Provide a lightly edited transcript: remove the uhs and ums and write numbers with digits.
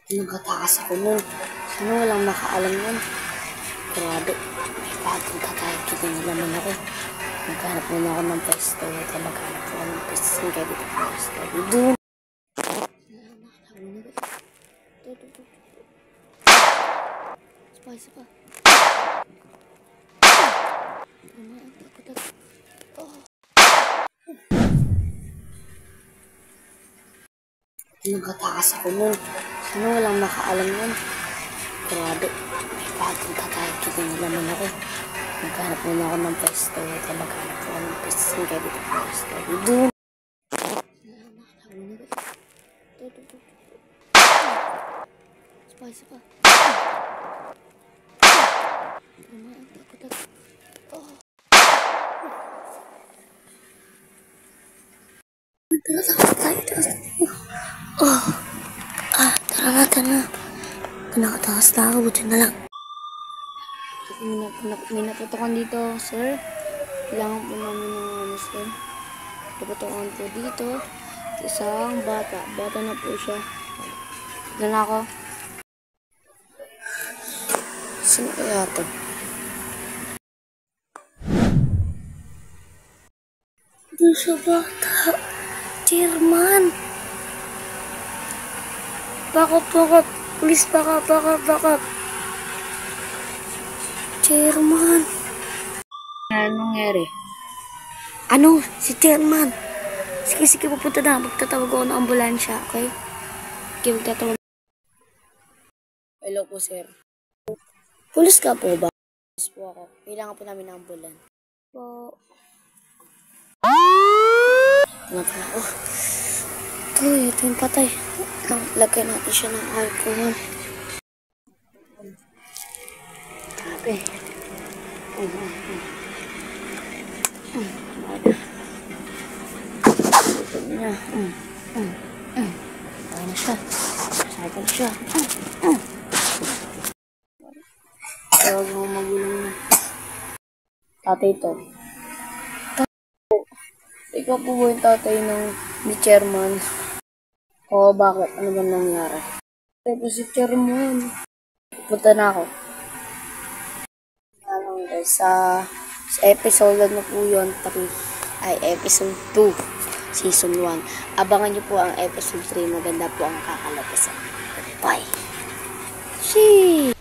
Nagkatakas ako nun. Sana walang makaalam nun. Grabe. May bagong tatay. Kita nilaman ako. Maghanap muna ako ng pwesto. Ito maghanap ako ng pwesto. Saan kayo dito pwesto? Doon. Isa pa. Nagkatakas ako nun. Sana walang makaalam nun. Grabe. May bagong tatay. Kita nilaman ako. Maghanap muna ako ng pwesto. Ito maghanap ako ng pwesto. Saan kayo dito pwesto? Doon. Isa pa. Tara na. Nakatakas na ako. Buti na lang. May naputokan dito, sir. Kailangan po namin ng sir. Naputokan po dito. Isang bata. Bata na po siya. Tignan na ako. Sino kaya ito? Hindi siya bata. Chairman. Bakap. Please, bakap. Chairman. Anong nangyari? Ano? Si Chairman. Sige, pupunta na. Magtatawag ako ng ambulansya, okay? Okay, magtatawag. Hello po, sir. Pulis ka po ba? Pulis po ako. Kailangan po namin ng ambulans. Po. Tumata ako. Ito yung patay. Lagay natin siya ng alcohol. Okay. Kaya na siya. Cycle siya. Huwag mo magulang na. Tatay to. Ikaw po ba yung tatay ni Chairman? Oo, bakit? Ano ba nangyari? Ito po si Chairman. Punta na ako. Guys, sa episode na po yun, episode 2, season 1. Abangan nyo po ang episode 3. Maganda po ang kakalabas. Bye! Sheesh!